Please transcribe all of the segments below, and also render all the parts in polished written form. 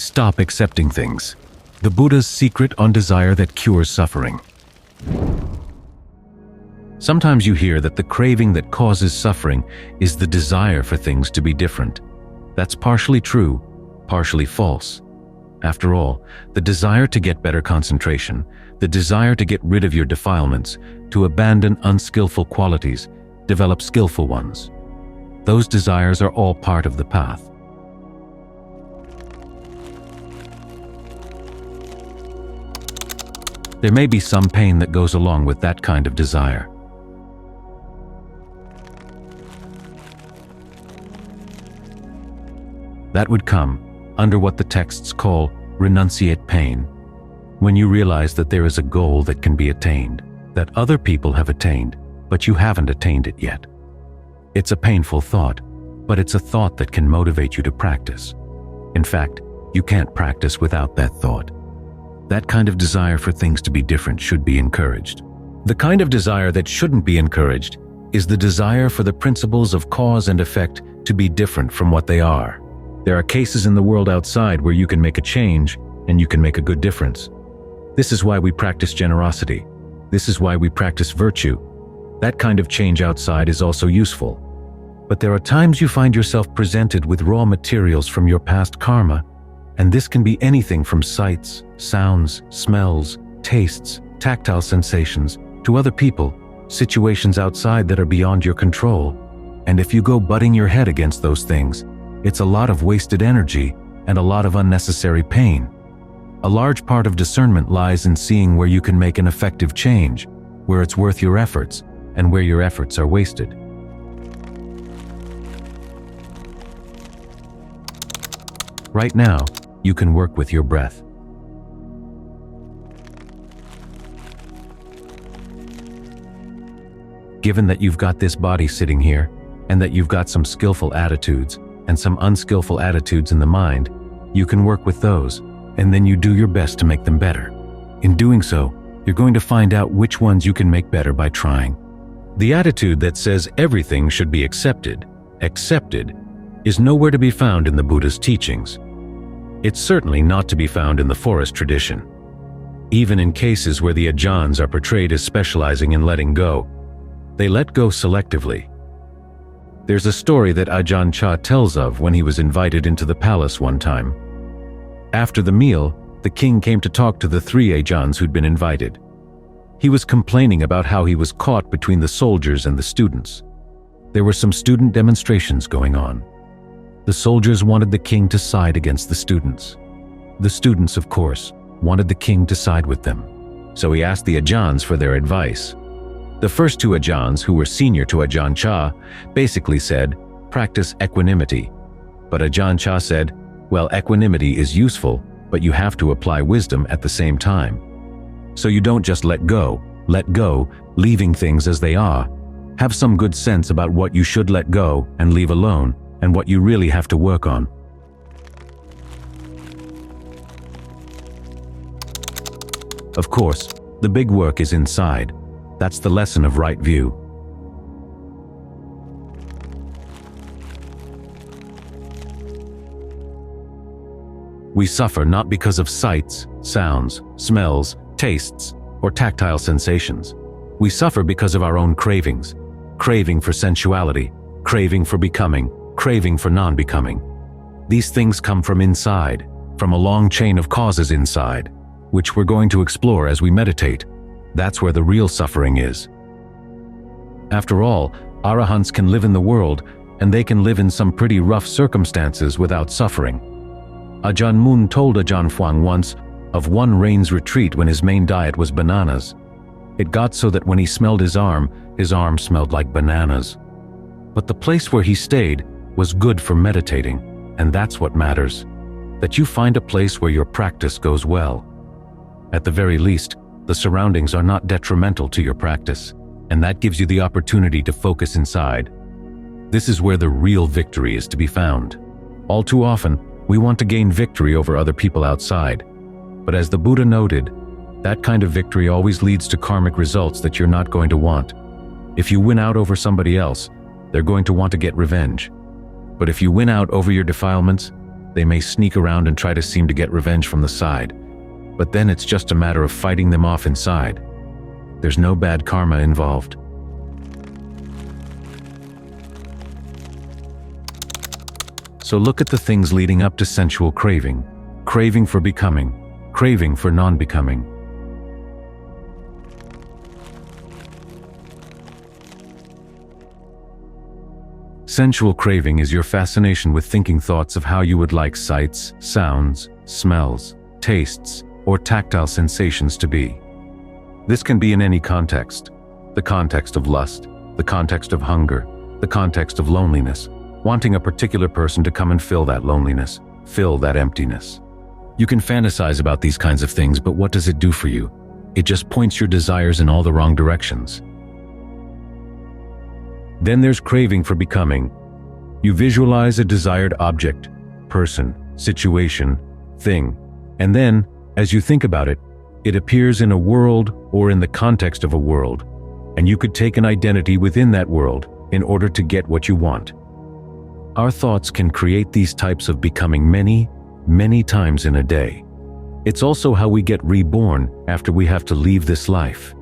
Stop accepting things. The Buddha's secret on desire that cures suffering. Sometimes you hear that the craving that causes suffering is the desire for things to be different. That's partially true, partially false. After all, the desire to get better concentration, the desire to get rid of your defilements, to abandon unskillful qualities, develop skillful ones. Those desires are all part of the path. There may be some pain that goes along with that kind of desire. That would come under what the texts call renunciate pain, when you realize that there is a goal that can be attained, that other people have attained, but you haven't attained it yet. It's a painful thought, but it's a thought that can motivate you to practice. In fact, you can't practice without that thought. That kind of desire for things to be different should be encouraged. The kind of desire that shouldn't be encouraged is the desire for the principles of cause and effect to be different from what they are. There are cases in the world outside where you can make a change and you can make a good difference. This is why we practice generosity. This is why we practice virtue. That kind of change outside is also useful. But there are times you find yourself presented with raw materials from your past karma, and this can be anything from sights, sounds, smells, tastes, tactile sensations, to other people, situations outside that are beyond your control. And if you go butting your head against those things, it's a lot of wasted energy and a lot of unnecessary pain. A large part of discernment lies in seeing where you can make an effective change, where it's worth your efforts, and where your efforts are wasted. Right now, you can work with your breath. Given that you've got this body sitting here, and that you've got some skillful attitudes and some unskillful attitudes in the mind, you can work with those, and then you do your best to make them better. In doing so, you're going to find out which ones you can make better by trying. The attitude that says everything should be accepted, is nowhere to be found in the Buddha's teachings. It's certainly not to be found in the forest tradition. Even in cases where the Ajahns are portrayed as specializing in letting go, they let go selectively. There's a story that Ajahn Chah tells of when he was invited into the palace one time. After the meal, the king came to talk to the 3 Ajahns who'd been invited. He was complaining about how he was caught between the soldiers and the students. There were some student demonstrations going on. The soldiers wanted the king to side against the students. The students, of course, wanted the king to side with them. So he asked the Ajahns for their advice. The first 2 Ajahns, who were senior to Ajahn Chah, basically said, practice equanimity. But Ajahn Chah said, well, equanimity is useful, but you have to apply wisdom at the same time. So you don't just let go, leaving things as they are. Have some good sense about what you should let go and leave alone, and what you really have to work on. Of course, the big work is inside. That's the lesson of right view. We suffer not because of sights, sounds, smells, tastes, or tactile sensations. We suffer because of our own cravings. Craving for sensuality, craving for becoming, craving for non-becoming. These things come from inside, from a long chain of causes inside, which we're going to explore as we meditate. That's where the real suffering is. After all, Arahants can live in the world, and they can live in some pretty rough circumstances without suffering. Ajahn Mun told Ajahn Fuang once of one rain's retreat when his main diet was bananas. It got so that when he smelled his arm smelled like bananas. But the place where he stayed was good for meditating, and that's what matters. That you find a place where your practice goes well. At the very least, the surroundings are not detrimental to your practice, and that gives you the opportunity to focus inside. This is where the real victory is to be found. All too often, we want to gain victory over other people outside. But as the Buddha noted, that kind of victory always leads to karmic results that you're not going to want. If you win out over somebody else, they're going to want to get revenge. But if you win out over your defilements, They may sneak around and try to seem to get revenge from the side, but then it's just a matter of fighting them off inside. There's no bad karma involved. So look at the things leading up to sensual craving. Craving for becoming. Craving for non-becoming. Sensual craving is your fascination with thinking thoughts of how you would like sights, sounds, smells, tastes, or tactile sensations to be. This can be in any context. The context of lust, the context of hunger, the context of loneliness, wanting a particular person to come and fill that loneliness, fill that emptiness. You can fantasize about these kinds of things, but what does it do for you? It just points your desires in all the wrong directions. Then there's craving for becoming. You visualize a desired object, person, situation, thing, and then, as you think about it, it appears in a world or in the context of a world, and you could take an identity within that world in order to get what you want. Our thoughts can create these types of becoming many, many times in a day. It's also how we get reborn after we have to leave this life.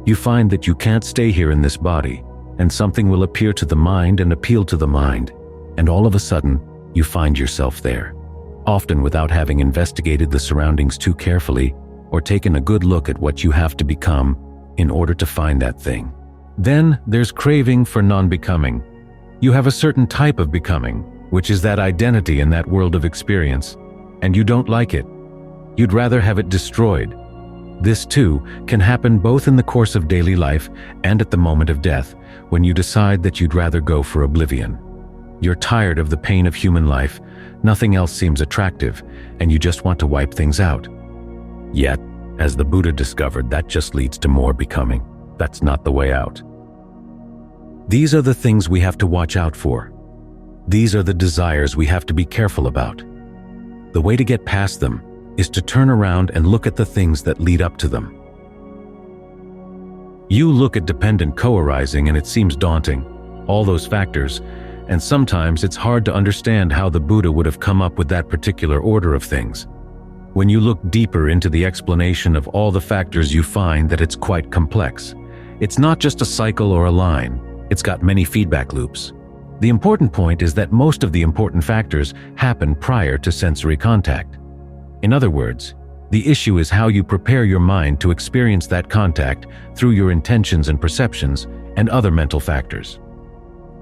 You find that you can't stay here in this body, and something will appear to the mind and appeal to the mind, and all of a sudden, you find yourself there, often without having investigated the surroundings too carefully or taken a good look at what you have to become in order to find that thing. Then there's craving for non-becoming. You have a certain type of becoming, which is that identity in that world of experience, and you don't like it. You'd rather have it destroyed. This too can happen both in the course of daily life and at the moment of death, when you decide that you'd rather go for oblivion. You're tired of the pain of human life, nothing else seems attractive, and you just want to wipe things out. Yet, as the Buddha discovered, that just leads to more becoming. That's not the way out. These are the things we have to watch out for. These are the desires we have to be careful about. The way to get past them is to turn around and look at the things that lead up to them. You look at dependent co-arising and it seems daunting, all those factors, and sometimes it's hard to understand how the Buddha would have come up with that particular order of things. When you look deeper into the explanation of all the factors, you find that it's quite complex. It's not just a cycle or a line, it's got many feedback loops. The important point is that most of the important factors happen prior to sensory contact. In other words, the issue is how you prepare your mind to experience that contact through your intentions and perceptions and other mental factors.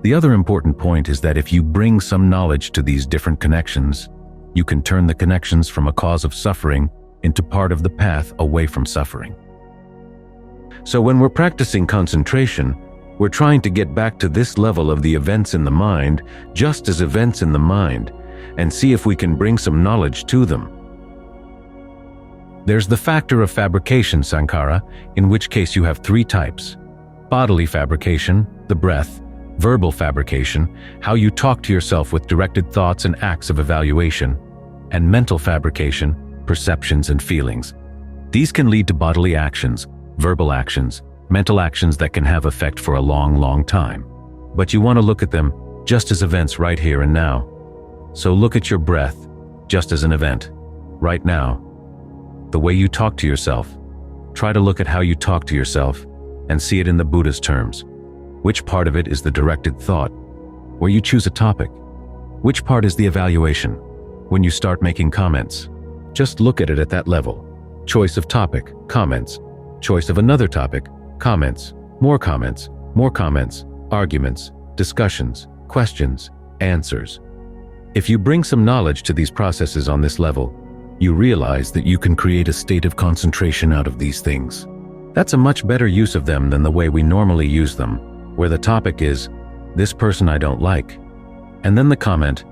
The other important point is that if you bring some knowledge to these different connections, you can turn the connections from a cause of suffering into part of the path away from suffering. So when we're practicing concentration, we're trying to get back to this level of the events in the mind, just as events in the mind, and see if we can bring some knowledge to them. There's the factor of fabrication sankhara, in which case you have three types: bodily fabrication, the breath; verbal fabrication, how you talk to yourself with directed thoughts and acts of evaluation; and mental fabrication, perceptions and feelings. These can lead to bodily actions, verbal actions, mental actions that can have effect for a long, long time. But you want to look at them just as events right here and now. So look at your breath just as an event, right now. The way you talk to yourself, try to look at how you talk to yourself and see it in the Buddha's terms. Which part of it is the directed thought, where you choose a topic? Which part is the evaluation, when you start making comments? Just look at it at that level. Choice of topic, comments. Choice of another topic, comments. More comments, more comments, arguments, discussions, questions, answers. If you bring some knowledge to these processes on this level, you realize that you can create a state of concentration out of these things. That's a much better use of them than the way we normally use them, where the topic is, this person I don't like, and then the comment,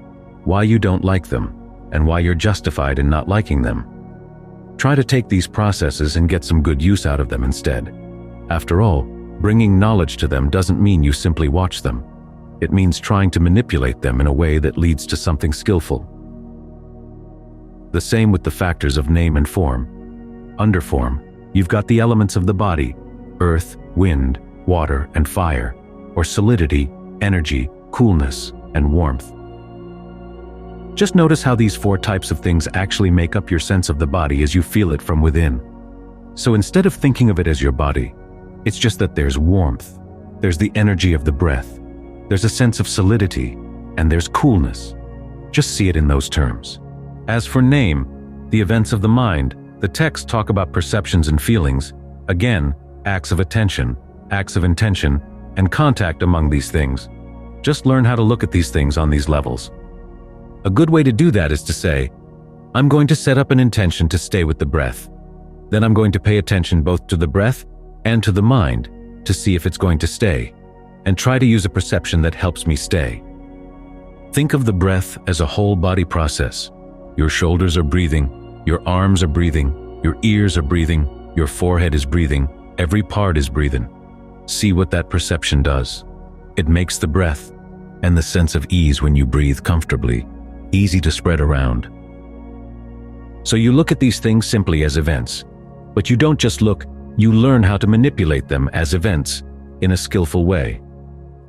why you don't like them, and why you're justified in not liking them. Try to take these processes and get some good use out of them instead. After all, bringing knowledge to them doesn't mean you simply watch them. It means trying to manipulate them in a way that leads to something skillful. The same with the factors of name and form. Under form, you've got the elements of the body: earth, wind, water, and fire, or solidity, energy, coolness, and warmth. Just notice how these 4 types of things actually make up your sense of the body as you feel it from within. So instead of thinking of it as your body, it's just that there's warmth, there's the energy of the breath, there's a sense of solidity, and there's coolness. Just see it in those terms. As for name, the events of the mind, the texts talk about perceptions and feelings, again, acts of attention, acts of intention, and contact among these things. Just learn how to look at these things on these levels. A good way to do that is to say, I'm going to set up an intention to stay with the breath. Then I'm going to pay attention both to the breath and to the mind to see if it's going to stay, and try to use a perception that helps me stay. Think of the breath as a whole body process. Your shoulders are breathing, your arms are breathing, your ears are breathing, your forehead is breathing, every part is breathing. See what that perception does. It makes the breath and the sense of ease when you breathe comfortably easy to spread around. So you look at these things simply as events, but you don't just look, you learn how to manipulate them as events in a skillful way.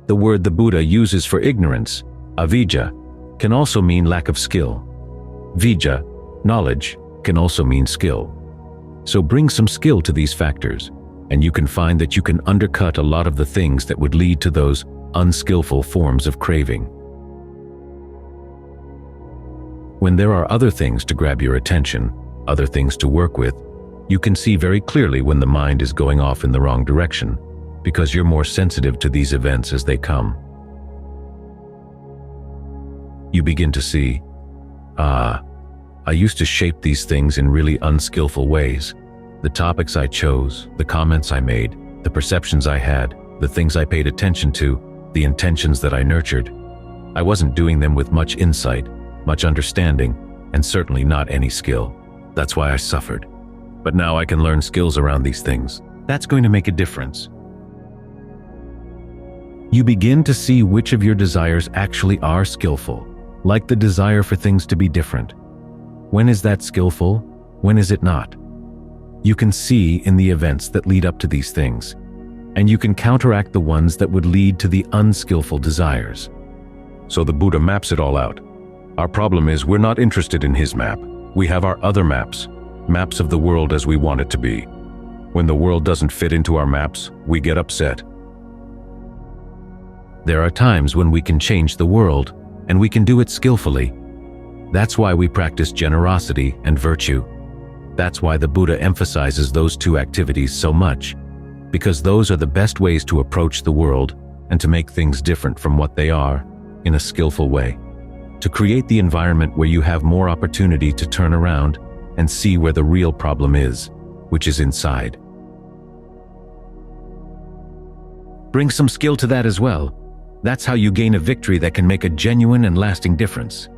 The word the Buddha uses for ignorance, avijja, can also mean lack of skill. Vijjā, knowledge, can also mean skill. So bring some skill to these factors, and you can find that you can undercut a lot of the things that would lead to those unskillful forms of craving. When there are other things to grab your attention, other things to work with, you can see very clearly when the mind is going off in the wrong direction, because you're more sensitive to these events as they come. You begin to see, I used to shape these things in really unskillful ways. The topics I chose, the comments I made, the perceptions I had, the things I paid attention to, the intentions that I nurtured. I wasn't doing them with much insight, much understanding, and certainly not any skill. That's why I suffered. But now I can learn skills around these things. That's going to make a difference. You begin to see which of your desires actually are skillful, like the desire for things to be different. When is that skillful? When is it not? You can see in the events that lead up to these things, and you can counteract the ones that would lead to the unskillful desires. So the Buddha maps it all out. Our problem is we're not interested in his map. We have our other maps, maps of the world as we want it to be. When the world doesn't fit into our maps, we get upset. There are times when we can change the world, and we can do it skillfully. That's why we practice generosity and virtue. That's why the Buddha emphasizes those 2 activities so much, because those are the best ways to approach the world and to make things different from what they are in a skillful way, to create the environment where you have more opportunity to turn around and see where the real problem is, which is inside. Bring some skill to that as well. That's how you gain a victory that can make a genuine and lasting difference.